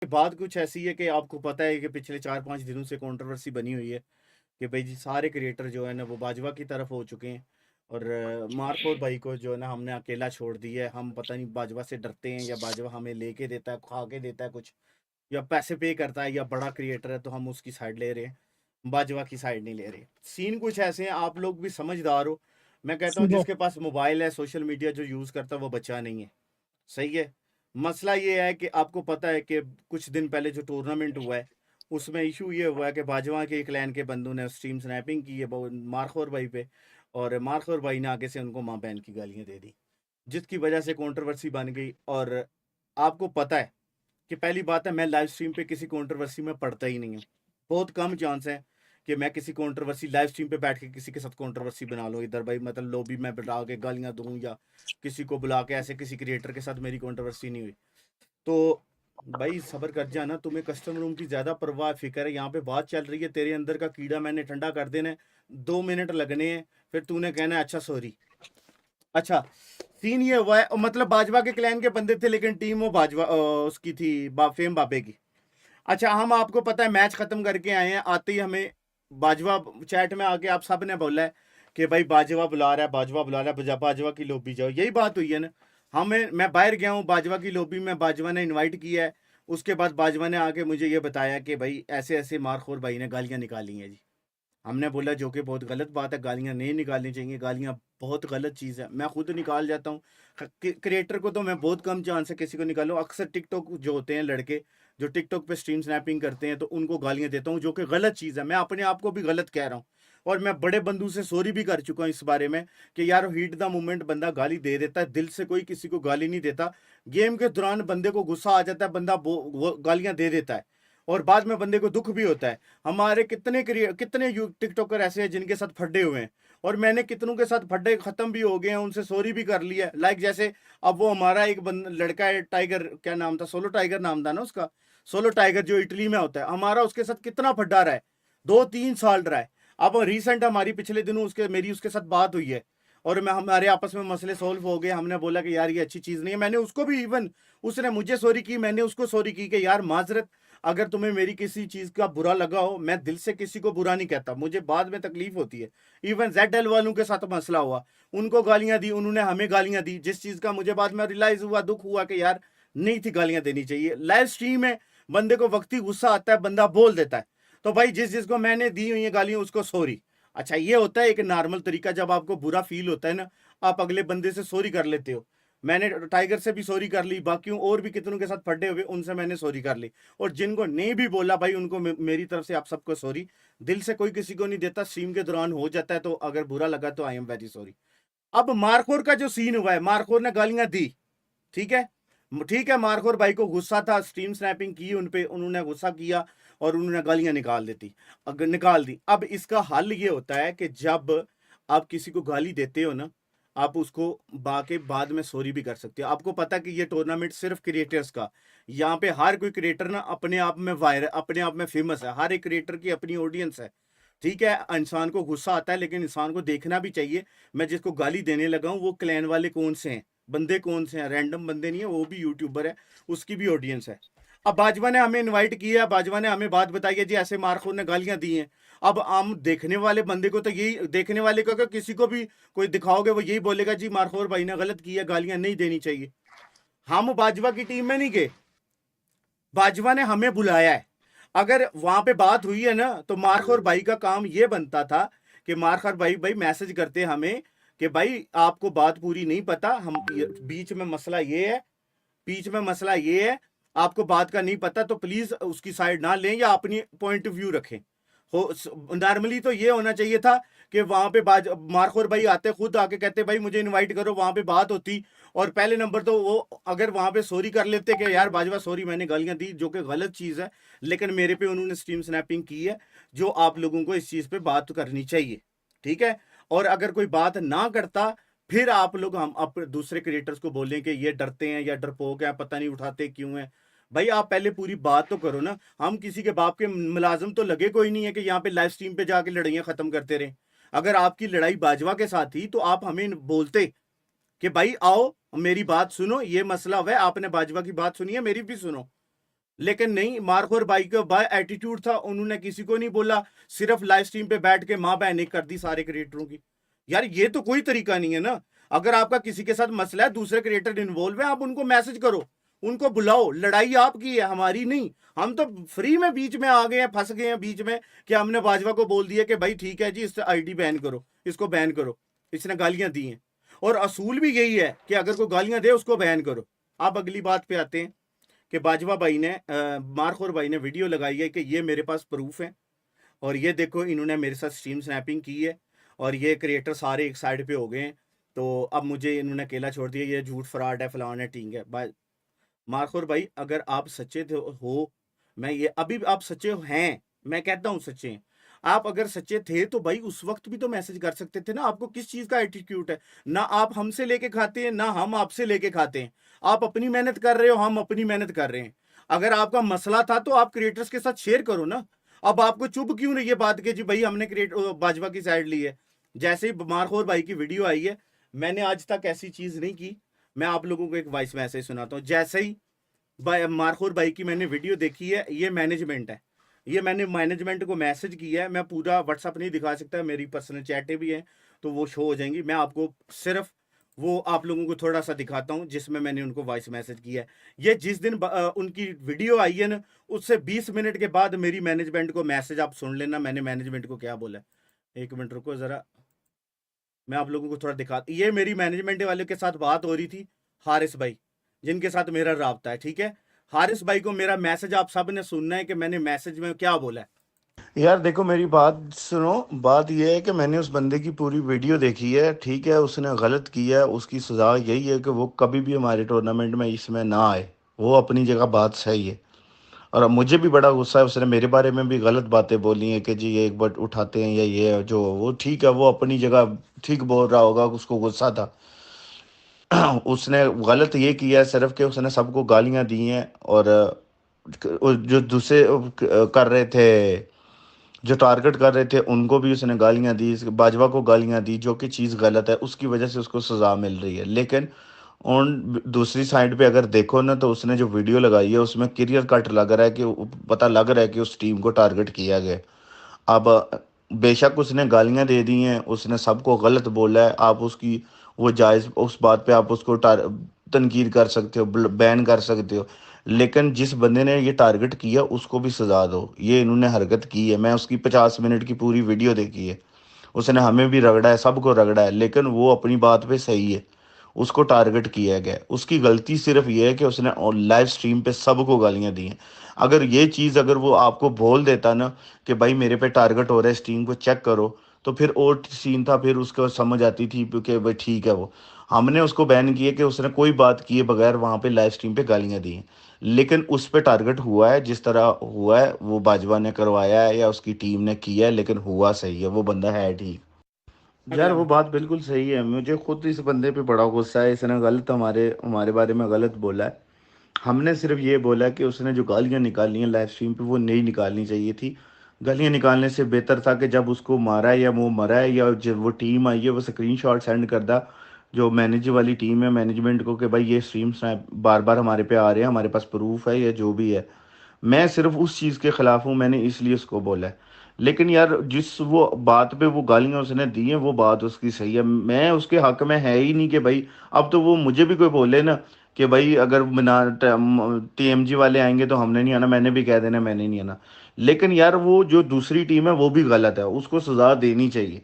बात कुछ ऐसी है कि आपको पता है कि पिछले 4-5 दिनों से कंट्रोवर्सी बनी हुई है कि भाई जी सारे क्रिएटर जो है ना वो बाजवा की तरफ हो चुके हैं। और मार्कोर भाई को जो है ना हमने अकेला छोड़ दिया है। हम पता नहीं बाजवा से डरते हैं या बाजवा हमें लेके देता है, खा के देता है कुछ, या पैसे पे करता है, या बड़ा क्रिएटर है तो हम उसकी साइड ले रहे हैं, बाजवा की साइड नहीं ले रहे। सीन कुछ ऐसे हैं, आप लोग भी समझदार हो। मैं कहता हूँ सुनो। जिसके पास मोबाइल है, सोशल मीडिया जो यूज़ करता है वो बचा नहीं है। सही है। मसला ये है कि आपको पता है कि कुछ दिन पहले जो टूर्नामेंट हुआ है उसमें इशू ये हुआ है कि बाजवा के क्लैन के बंदों ने स्ट्रीम स्नैपिंग की है मारखोर भाई पे। और मारखोर भाई ने आगे से उनको माँ बहन की गालियां दे दी, जिसकी वजह से कंट्रोवर्सी बन गई। और आपको पता है कि पहली बात है, मैं लाइव स्ट्रीम पे किसी कंट्रोवर्सी में पड़ता ही नहीं हूँ। बहुत कम चांस है कि मैं किसी कंट्रोवर्सी लाइव स्ट्रीम पे बैठ के किसी के साथ कंट्रोवर्सी बना लूँ इधर भाई, मतलब लॉबी में बुला के गालियां दूं या किसी को बुला के, ऐसे किसी क्रिएटर के साथ मेरी कंट्रोवर्सी नहीं हुई। तो भाई सब्र कर जाना, तुम्हें कस्टम रूम की ज्यादा परवाह फिक्र है। यहाँ पे बात चल रही है, तेरे अंदर का कीड़ा मैंने ठंडा कर देना है, 2 मिनट लगने हैं, फिर तूने कहना है अच्छा सॉरी। अच्छा, सीन ये हुआ है, मतलब बाजवा के क्लैन के बंदे थे लेकिन टीम वो बाजवा उसकी थी, फेम बाबे की। अच्छा, हम आपको पता है मैच खत्म करके आए हैं, आते ही हमें बाजवा चैट में आके आप सब ने बोला है कि भाई बाजवा बुला रहा है, बाजवा बुला रहा है, बाजवा की लॉबी जाओ। यही बात हुई है ना। हमें, मैं बाहर गया हूँ बाजवा की लॉबी में, बाजवा ने इनवाइट किया है। उसके बाद बाजवा ने आके मुझे ये बताया कि भाई ऐसे ऐसे मारखोर भाई ने गालियां निकाली हैं जी। हमने बोला जो कि बहुत गलत बात है, गालियां नहीं निकालनी चाहिए, गालियां बहुत गलत चीज़ है। मैं खुद निकाल जाता हूँ। क्रिएटर को तो मैं बहुत कम चांस है किसी को निकालूं। अक्सर टिकटॉक जो होते हैं लड़के जो टिकटॉक पे स्ट्रीम स्नैपिंग करते हैं तो उनको गालियां देता हूँ, जो कि गलत चीज़ है। मैं अपने आप को भी गलत कह रहा हूँ और मैं बड़े बंधु से सॉरी भी कर चुका हूँ इस बारे में कि यार हीट द मोमेंट बंदा गाली दे देता है, दिल से कोई किसी को गाली नहीं देता। गेम के दौरान बंदे को गुस्सा आ जाता है, बंदा वो गालियां दे देता है और बाद में बंदे को दुख भी होता है। हमारे कितने टिकटॉकर ऐसे हैं जिनके साथ फड्डे हुए हैं, और मैंने कितनों के साथ फड्डे खत्म भी हो गए हैं, उनसे सॉरी भी कर लिया। लाइक जैसे अब वो हमारा एक लड़का है, टाइगर क्या नाम था, सोलो टाइगर नाम था ना उसका, सोलो टाइगर जो इटली में होता है, हमारा उसके साथ कितना फड्डा रहा है, 2-3 साल रहा है। अब रिसेंट हमारी पिछले दिनों मेरी उसके साथ बात हुई है और मैं हमारे आपस में मसले सॉल्व हो गए। हमने बोला कि यार ये अच्छी चीज नहीं है, मैंने उसको भी, इवन उसने मुझे सॉरी की, मैंने उसको सॉरी की कि यार माजरत, अगर तुम्हें मेरी किसी चीज का बुरा लगा हो, मैं दिल से किसी को बुरा नहीं कहता, मुझे बाद में तकलीफ होती है। इवन ZL वालों के साथ मसला हुआ, उनको गालियां दी, उन्होंने हमें गालियां दी, जिस चीज का मुझे बाद में रियलाइज हुआ, दुख हुआ कि यार नहीं थी गालियां देनी चाहिए। लाइव स्ट्रीम में बंदे को वक्ती गुस्सा आता है, बंदा बोल देता है, तो भाई जिस जिसको मैंने दी हुई है गालियां उसको सॉरी। अच्छा, ये होता है एक नॉर्मल तरीका, जब आपको बुरा फील होता है ना, आप अगले बंदे से सॉरी कर लेते हो। मैंने टाइगर से भी सॉरी कर ली, बाकियों और भी कितनों के साथ फटे हुए उनसे मैंने सॉरी कर ली। और जिनको नहीं भी बोला भाई उनको मेरी तरफ से आप सबको सॉरी। दिल से कोई किसी को नहीं देता, स्ट्रीम के दौरान हो जाता है, तो अगर बुरा लगा तो आई एम वेरी सॉरी। अब मारखोर का जो सीन हुआ है, मारखोर ने गालियां दी, ठीक है, ठीक है, मारखोर भाई को गुस्सा था, स्ट्रीम स्नैपिंग की उनपे, उन्होंने गुस्सा किया और उन्होंने गालियां निकाल देती, अगर निकाल दी। अब इसका हल ये होता है कि जब आप किसी को गाली देते हो ना, आप उसको बाके बाद में सॉरी भी कर सकते हो। आपको पता है कि ये टूर्नामेंट सिर्फ क्रिएटर्स का, यहाँ पे हर कोई क्रिएटर ना अपने आप में वायरल, अपने आप में फेमस है, हर एक क्रिएटर की अपनी ऑडियंस है। ठीक है, इंसान को गुस्सा आता है लेकिन इंसान को देखना भी चाहिए मैं जिसको गाली देने लगा हूँ वो क्लैन वाले कौन से हैं, बंदे कौन से हैं, रैंडम बंदे नहीं है, वो भी यूट्यूबर है, उसकी भी ऑडियंस है। अब बाजवा ने हमें इनवाइट किया, बाजवा ने हमें बात बताई है जी ऐसे मारखोर ने गालियां दी हैं। अब हम देखने वाले बंदे को तो यही, देखने वाले को अगर किसी को भी कोई दिखाओगे वो यही बोलेगा जी मारखोर भाई ने गलत किया, गालियां नहीं देनी चाहिए। हम बाजवा की टीम में नहीं गए, बाजवा ने हमें बुलाया है। अगर वहां पे बात हुई है ना तो मारखोर भाई का काम ये बनता था कि मारखोर भाई भाई मैसेज करते हमें कि भाई आपको बात पूरी नहीं पता, हम बीच में मसला ये है, बीच में मसला ये है, आपको बात का नहीं पता तो प्लीज उसकी साइड ना लें या अपनी पॉइंट ऑफ व्यू रखें। हो, नॉर्मली तो ये होना चाहिए था कि वहां पे मारखोर भाई आते, खुद आके कहते भाई मुझे इनवाइट करो, वहां पे बात होती। और पहले नंबर तो वो अगर वहां पे सॉरी कर लेते कि यार बाजवा सॉरी मैंने गालियां दी, जो कि गलत चीज है, लेकिन मेरे पे उन्होंने स्ट्रीम स्नैपिंग की है, जो आप लोगों को इस चीज पे बात करनी चाहिए। ठीक है, और अगर कोई बात ना करता फिर आप लोग हम दूसरे क्रिएटर्स को बोलें कि ये डरते हैं या डरपोक हैं, पता नहीं उठाते क्यों हैं। भाई आप पहले पूरी बात तो करो ना, हम किसी के बाप के मुलाजिम तो लगे कोई नहीं है कि यहाँ पे लाइव स्ट्रीम पे जाके लड़ाइयाँ खत्म करते रहे। अगर आपकी लड़ाई बाजवा के साथ थी तो आप हमें बोलते कि भाई आओ मेरी बात सुनो, ये मसला हुआ है, आपने बाजवा की बात सुनी है, मेरी भी सुनो। लेकिन नहीं, मारखोर भाई का भाई एटीट्यूड था, उन्होंने किसी को नहीं बोला, सिर्फ लाइव स्ट्रीम पे बैठ के माँ बहन कर दी सारे क्रिएटरों की। यार ये तो कोई तरीका नहीं है ना। अगर आपका किसी के साथ मसला है, दूसरे क्रिएटर इन्वॉल्व है, आप उनको मैसेज करो, उनको बुलाओ। लड़ाई आपकी है, हमारी नहीं। हम तो फ्री में बीच में आ गए हैं, फंस गए हैं बीच में, कि हमने बाजवा को बोल दिया कि भाई ठीक है जी, इस आईडी बैन करो, इसको बैन करो, इसने गालियां दी हैं। और असूल भी यही है कि अगर कोई गालियां दे उसको बैन करो। अब अगली बात पे आते हैं कि बाजवा भाई ने मारखोर भाई ने वीडियो लगाई है कि ये मेरे पास प्रूफ है, और ये देखो इन्होंने मेरे साथ स्ट्रीम स्नैपिंग की है, और ये क्रिएटर सारे एक साइड पे हो गए हैं, तो अब मुझे इन्होंने अकेला छोड़ दिया, ये झूठ फ्रॉड है, फलान है, ठीक है। मारखोर भाई, अगर आप सच्चे हो, मैं ये अभी आप सच्चे हैं, मैं कहता हूँ सच्चे हैं, आप अगर सच्चे थे तो भाई उस वक्त भी तो मैसेज कर सकते थे ना। आपको किस चीज का एटीट्यूड है? ना आप हमसे लेके खाते हैं, ना हम आपसे लेके खाते हैं। आप अपनी मेहनत कर रहे हो, हम अपनी मेहनत कर रहे हैं। अगर आपका मसला था तो आप क्रिएटर्स के साथ शेयर करो ना। अब आपको चुभ क्यों रही है बात के जी भाई हमने क्रिएट बाजवा की साइड ली है? जैसे ही मारखोर भाई की वीडियो आई है, मैंने आज तक ऐसी चीज नहीं की। मैं आप लोगों को एक वॉइस मैसेज सुनाता हूँ। जैसे ही मारखोर भाई की मैंने वीडियो देखी है, ये मैनेजमेंट है, ये मैंने मैनेजमेंट को मैसेज किया है। मैं पूरा व्हाट्सअप नहीं दिखा सकता, मेरी पर्सनल चैटें भी हैं तो वो शो हो जाएंगी। मैं आपको सिर्फ वो आप लोगों को थोड़ा सा दिखाता हूं जिसमें मैंने उनको वॉइस मैसेज किया है। ये जिस दिन उनकी वीडियो आई है ना, उससे 20 मिनट के बाद मेरी मैनेजमेंट को मैसेज, आप सुन लेना मैंने मैनेजमेंट को क्या बोला है। एक मिनट रुको जरा, मैं आप लोगों को थोड़ा दिखा। ये मेरी मैनेजमेंट वाले के साथ बात हो रही थी, हारिस भाई, जिनके साथ मेरा राब्ता है, ठीक है। हारिस भाई को मेरा मैसेज आप सब ने सुनना है कि मैंने मैसेज में क्या बोला है। यार देखो मेरी बात सुनो। बात यह है कि मैंने उस बंदे की पूरी वीडियो देखी है, ठीक है। उसने गलत किया है, उसकी सज़ा यही है कि वो कभी भी हमारे टूर्नामेंट में इसमें ना आए। वो अपनी जगह बात सही है। और अब मुझे भी बड़ा गुस्सा है, उसने मेरे बारे में भी गलत बातें बोली हैं कि जी ये एक बार उठाते हैं या ये है जो वो, ठीक है, वो अपनी जगह ठीक बोल रहा होगा, उसको गुस्सा था। उसने गलत ये किया है सिर्फ कि उसने सबको गालियां दी हैं। और जो दूसरे कर रहे थे, जो टारगेट कर रहे थे, उनको भी उसने गालियां दी, बाजवा को गालियां दी, जो कि चीज़ गलत है। उसकी वजह से उसको सज़ा मिल रही है। लेकिन ऑन दूसरी साइड पे अगर देखो ना, तो उसने जो वीडियो लगाई है उसमें क्लियर कट लग रहा है कि पता लग रहा है कि उस टीम को टारगेट किया गया। अब बेशक उसने गालियां दे दी हैं, उसने सबको गलत बोला है, आप उसकी वो जायज़ उस बात पे आप उसको तनकीद कर सकते हो, बैन कर सकते हो। लेकिन जिस बंदे ने ये टारगेट किया उसको भी सजा दो। ये इन्होंने हरकत की है, मैं उसकी 50 मिनट की पूरी वीडियो देखी है। उसने हमें भी रगड़ा है, सबको रगड़ा है, लेकिन वो अपनी बात पे सही है। उसको टारगेट किया गया, उसकी गलती सिर्फ ये है कि उसने लाइव स्ट्रीम पे सबको गालियां दी हैं। अगर ये चीज़ अगर वो आपको बोल देता ना कि भाई मेरे पे टारगेट हो रहा है, स्ट्रीम को चेक करो, तो फिर और सीन था, फिर उसको समझ आती थी कि भाई ठीक है। वो हमने उसको बैन किया कि उसने कोई बात किए बगैर वहाँ पे लाइव स्ट्रीम पे गालियां दी हैं। लेकिन उस पे टारगेट हुआ है, जिस तरह हुआ है वो बाजवा ने करवाया है या उसकी टीम ने किया है, लेकिन हुआ सही है, वो बंदा है ठीक। यार अगला वो मैं बात बिल्कुल सही है, मुझे खुद इस बंदे पे बड़ा गुस्सा है। इसने गलत हमारे हमारे बारे में गलत बोला है। हमने सिर्फ ये बोला कि उसने जो गालियां निकाली हैं लाइव स्ट्रीम पे वो नहीं निकालनी चाहिए थी। गालियां निकालने से बेहतर था कि जब उसको मारा है या वो मरा है या जब वो टीम आई है वो स्क्रीनशॉट सेंड कर दा, जो मैनेज वाली टीम है, मैनेजमेंट को, कि भाई ये स्ट्रीम स्नैप बार बार हमारे पे आ रहे हैं, हमारे पास प्रूफ है या जो भी है। मैं सिर्फ उस चीज़ के खिलाफ हूँ, मैंने इसलिए उसको बोला है। लेकिन यार जिस वो बात पे वो गालियां उसने दी हैं वो बात उसकी सही है, मैं उसके हक में है ही नहीं कि भाई अब तो वो मुझे भी कोई बोले ना कि भाई अगर मिना टीएमजी वाले आएंगे तो हमने नहीं आना, मैंने भी कह देना मैंने नहीं आना। लेकिन यार वो जो दूसरी टीम है वो भी गलत है, उसको सजा देनी चाहिए।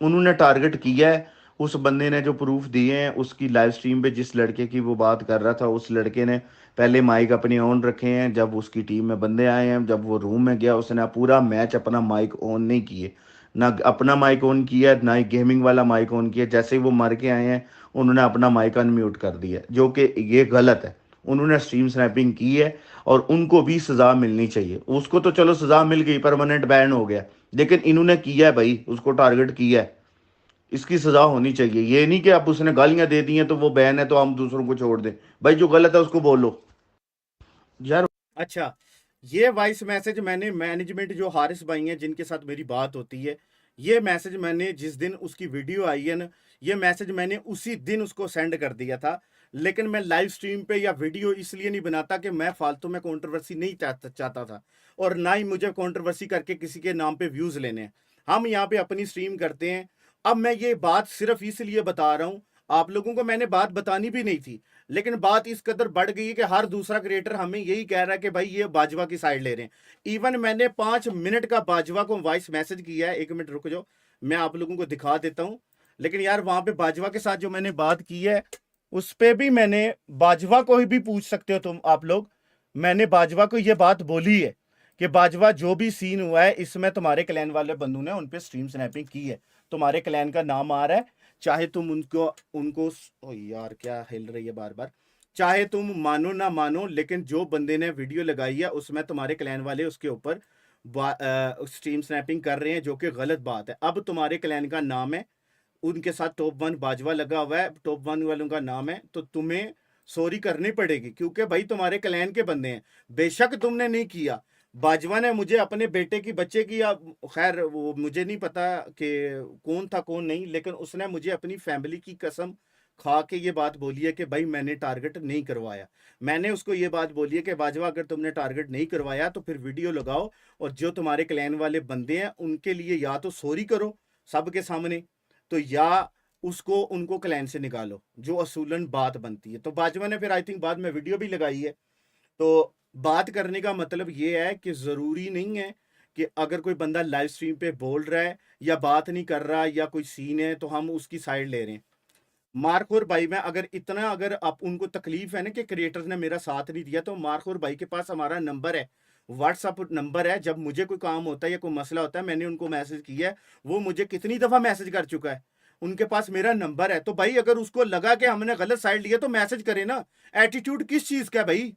उन्होंने टारगेट किया है। उस बंदे ने जो प्रूफ दिए हैं उसकी लाइव स्ट्रीम पे, जिस लड़के की वो बात कर रहा था, उस लड़के ने पहले माइक अपने ऑन रखे हैं। जब उसकी टीम में बंदे आए हैं, जब वो रूम में गया, उसने पूरा मैच अपना माइक ऑन नहीं किए, ना अपना माइक ऑन किया, ना ही गेमिंग वाला माइक ऑन किया। जैसे ही वो मर के आए हैं उन्होंने अपना माइक अनम्यूट कर दिया, जो कि ये गलत है। उन्होंने स्ट्रीम स्नैपिंग की है और उनको भी सजा मिलनी चाहिए। उसको तो चलो सजा मिल गई, परमानेंट बैन हो गया, लेकिन इन्होंने किया है भाई, उसको टारगेट किया है, इसकी सजा होनी चाहिए। ये नहीं कि अब उसने गालियां दे दी हैं तो वो बैन है तो हम दूसरों को छोड़ दें। भाई जो गलत है उसको बोलो यार। अच्छा, ये वॉइस मैसेज मैंने मैनेजमेंट जो हारिस भाई हैं जिनके साथ मेरी बात होती है, ये मैसेज मैंने जिस दिन उसकी वीडियो आई है ना, ये मैसेज मैंने उसी दिन उसको सेंड कर दिया था। लेकिन मैं लाइव स्ट्रीम पे या वीडियो इसलिए नहीं बनाता कि मैं फालतू में कंट्रोवर्सी नहीं चाहता था, और ना ही मुझे कंट्रोवर्सी करके किसी के नाम पे व्यूज लेने हैं। हम यहाँ पे अपनी स्ट्रीम करते हैं। अब मैं ये बात सिर्फ इसलिए बता रहा हूँ, आप लोगों को मैंने बात बतानी भी नहीं थी, लेकिन बात इस कदर बढ़ गई है कि हर दूसरा क्रिएटर हमें यही कह रहा है कि भाई ये बाजवा की साइड ले रहे हैं। इवन मैंने 5 मिनट का बाजवा को वॉइस मैसेज किया है, 1 मिनट रुक जाओ, मैं आप लोगों को दिखा देता हूं। लेकिन यार वहां पे बाजवा के साथ जो मैंने बात की है, उस पे भी मैंने, बाजवा को भी पूछ सकते हो तुम आप लोग, मैंने बाजवा को ये बात बोली है कि बाजवा जो भी सीन हुआ है इसमें तुम्हारे क्लैन वाले बंधु ने उन पे स्ट्रीम स्नैपिंग की है, तुम्हारे क्लैन का नाम आ रहा है, चाहे तुम उनको उनको ओ यार क्या हिल रही है बार बार, चाहे तुम मानो ना मानो, लेकिन जो बंदे ने वीडियो लगाई है उसमें तुम्हारे क्लैन वाले उसके ऊपर स्ट्रीम स्नैपिंग कर रहे हैं, जो कि गलत बात है। अब तुम्हारे क्लैन का नाम है, उनके साथ टॉप 1 बाजवा लगा हुआ है, टॉप 1 वालों का नाम है, तो तुम्हें सॉरी करनी पड़ेगी, क्योंकि भाई तुम्हारे क्लैन के बंदे हैं। बेशक तुमने नहीं किया, बाजवा ने मुझे अपने बेटे की बच्चे की, या खैर वो मुझे नहीं पता कि कौन था कौन नहीं, लेकिन उसने मुझे अपनी फैमिली की कसम खा के ये बात बोली है कि भाई मैंने टारगेट नहीं करवाया। मैंने उसको ये बात बोली है कि बाजवा अगर तुमने टारगेट नहीं करवाया तो फिर वीडियो लगाओ, और जो तुम्हारे क्लैन वाले बंदे हैं उनके लिए या तो सॉरी करो सबके सामने, तो या उसको उनको क्लैन से निकालो, जो असूलन बात बनती है। तो बाजवा ने फिर आई थिंक बाद में वीडियो भी लगाई है। तो बात करने का मतलब ये है कि जरूरी नहीं है कि अगर कोई बंदा लाइव स्ट्रीम पे बोल रहा है या बात नहीं कर रहा या कोई सीन है तो हम उसकी साइड ले रहे हैं। मार्कोर भाई में अगर इतना, अगर आप उनको तकलीफ है ना कि क्रिएटर्स ने मेरा साथ नहीं दिया, तो मार्कोर भाई के पास हमारा नंबर है, व्हाट्सअप नंबर है। जब मुझे कोई काम होता है या कोई मसला होता है, मैंने उनको मैसेज किया है, वो मुझे कितनी दफा मैसेज कर चुका है, उनके पास मेरा नंबर है। तो भाई अगर उसको लगा कि हमने गलत साइड लिया तो मैसेज करे ना। एटीट्यूड किस चीज का है भाई,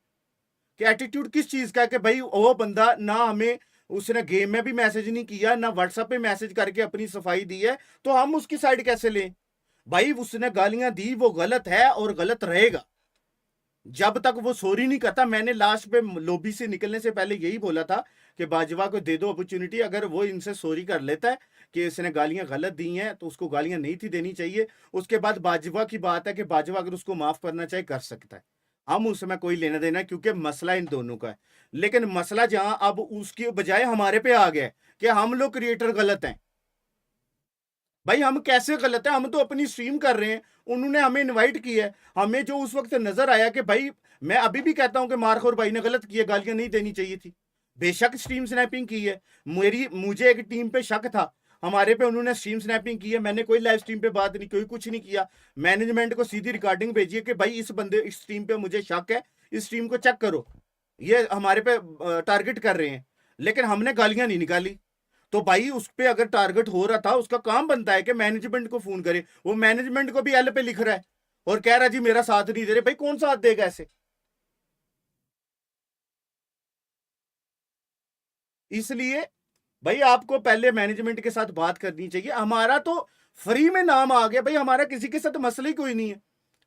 कि एटीट्यूड किस चीज का है कि भाई वो बंदा ना हमें, उसने गेम में भी मैसेज नहीं किया, ना व्हाट्सएप पे मैसेज करके अपनी सफाई दी है, तो हम उसकी साइड कैसे लें? भाई उसने गालियां दी, वो गलत है और गलत रहेगा जब तक वो सॉरी नहीं करता। मैंने लास्ट पे लॉबी से निकलने से पहले यही बोला था कि बाजवा को दे दो अपॉर्चुनिटी, अगर वो इनसे सॉरी कर लेता है कि इसने गालियां गलत दी हैं तो उसको गालियां नहीं थी देनी चाहिए। उसके बाद बाजवा की बात है कि बाजवा अगर उसको माफ करना चाहे कर सकता है, हम उसमें कोई लेना देना, क्योंकि मसला इन दोनों का है। लेकिन मसला जहां अब उसके बजाय हमारे पे आ गया कि हम लोग क्रिएटर गलत हैं। भाई हम कैसे गलत है? हम तो अपनी स्ट्रीम कर रहे हैं, उन्होंने हमें इनवाइट किया है, हमें जो उस वक्त नजर आया कि भाई, मैं अभी भी कहता हूं कि मार्कोर भाई ने गलत किया, गालियां नहीं देनी चाहिए थी। बेशक स्ट्रीम स्नैपिंग की है, मुझे एक टीम पे शक था, हमारे पे उन्होंने स्ट्रीम स्नैपिंग की है, मैंने कोई लाइव स्ट्रीम पे बात नहीं, कोई कुछ नहीं किया। मैनेजमेंट को सीधी रिकॉर्डिंग भेजी है कि भाई इस बंदे, इस स्ट्रीम पे मुझे शक है, इस स्ट्रीम को चेक करो, ये हमारे पे टारगेट कर रहे हैं, लेकिन हमने गालियां नहीं निकाली। तो भाई उस पे अगर टारगेट हो रहा था, उसका काम बनता है कि मैनेजमेंट को फोन करे। वो मैनेजमेंट को भी एल पे लिख रहा है और कह रहा है जी मेरा साथ नहीं दे रहे। भाई कौन साथ देगा ऐसे? इसलिए भाई आपको पहले मैनेजमेंट के साथ बात करनी चाहिए। हमारा तो फ्री में नाम आ गया भाई, हमारा किसी के साथ मसला ही कोई नहीं है।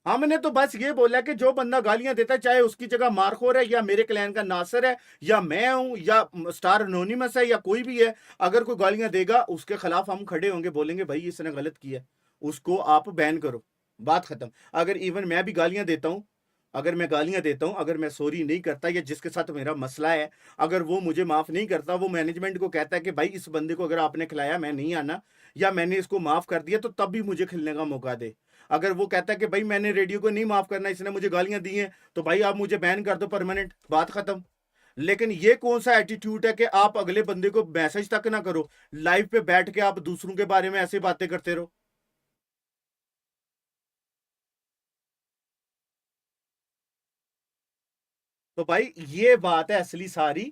हमने तो बस ये बोला कि जो बंदा गालियां देता है, चाहे उसकी जगह मार्कोर है या मेरे क्लैन का नासिर है या मैं हूं या स्टार एनोनिमस है या कोई भी है, अगर कोई गालियां देगा उसके खिलाफ हम खड़े होंगे, बोलेंगे भाई इसने गलत किया, उसको आप बैन करो, बात खत्म। अगर इवन मैं भी गालियां देता हूं, अगर मैं गालियां देता हूं, अगर मैं सॉरी नहीं करता या जिसके साथ मेरा मसला है, अगर वो मुझे माफ नहीं करता, वो मैनेजमेंट को कहता है कि भाई इस बंदे को अगर आपने खिलाया मैं नहीं आना, या मैंने इसको माफ कर दिया, तो तब भी मुझे खिलने का मौका दे। अगर वो कहता है कि भाई मैंने रेडियो को नहीं माफ करना, इसने मुझे गालियां दी हैं, तो भाई आप मुझे बैन कर दो परमानेंट, बात खत्म। लेकिन ये कौन सा एटीट्यूड है कि आप अगले बंदे को मैसेज तक ना करो, लाइव पे बैठ के आप दूसरों के बारे में ऐसे बातें करते रहो। तो भाई ये बात है असली सारी।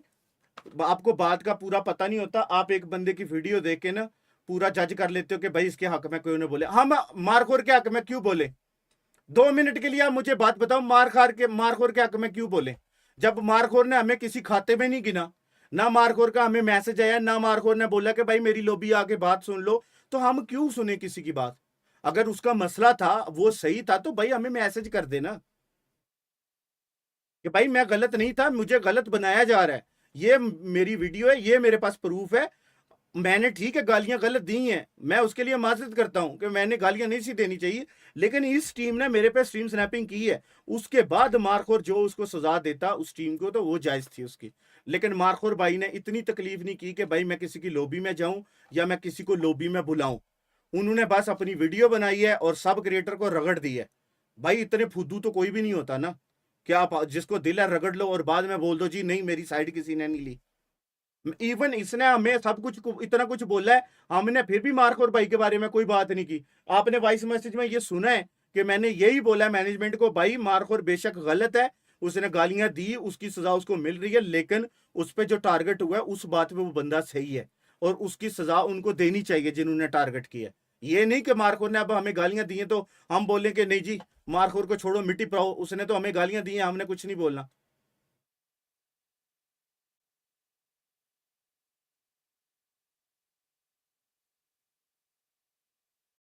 आपको बात का पूरा पता नहीं होता, आप एक बंदे की वीडियो देख के ना पूरा जज कर लेते हो कि भाई इसके हक में कोई ने बोले। हम मारखोर के हक में क्यों बोले? 2 मिनट के लिए आप मुझे बात बताओ, मारखोर के हक में क्यों बोले? जब मारखोर ने हमें किसी खाते में नहीं गिना, ना मारखोर का हमें मैसेज आया, ना मारखोर ने बोला कि भाई मेरी लॉबी आके बात सुन लो, तो हम क्यों सुने किसी की बात? अगर उसका मसला था, वो सही था, तो भाई हमें मैसेज कर देना कि भाई मैं गलत नहीं था, मुझे गलत बनाया जा रहा है, ये मेरी वीडियो है, ये मेरे पास प्रूफ है, मैंने ठीक है गालियां गलत दी हैं, मैं उसके लिए माजरत करता हूं कि मैंने गालियां नहीं सी देनी चाहिए, लेकिन इस टीम ने मेरे पे स्ट्रीम स्नैपिंग की है। उसके बाद मारखोर जो उसको सजा देता उस टीम को, तो वो जायज थी उसकी। लेकिन मारखोर भाई ने इतनी तकलीफ नहीं की कि भाई मैं किसी की लॉबी में जाऊं या मैं किसी को लॉबी में बुलाऊं। उन्होंने बस अपनी वीडियो बनाई है और सब क्रिएटर को रगड़ दी है। भाई इतने फुद्दू तो कोई भी नहीं होता ना, कि आप जिसको दिल है रगड़ लो और बाद में बोल दो जी नहीं मेरी साइड किसी ने नहीं ली। इवन इसने हमें सब कुछ इतना कुछ बोला है, हमने फिर भी मार्क और भाई के बारे में कोई बात नहीं की। आपने वॉइस मैसेज में ये सुना है कि मैंने यही बोला मैनेजमेंट को, भाई मार्क और बेशक गलत है, उसने गालियां दी, उसकी सजा उसको मिल रही है, लेकिन उस पर जो टारगेट हुआ है उस बात पे वो बंदा सही है और उसकी सजा उनको देनी चाहिए जिन्होंने टारगेट किया। ये नहीं कि मार्कोर ने अब हमें गालियां दी हैं तो हम बोलें कि नहीं जी मार्कोर को छोड़ो मिट्टी पाओ, उसने तो हमें गालियां दी हैं, हमने कुछ नहीं बोलना।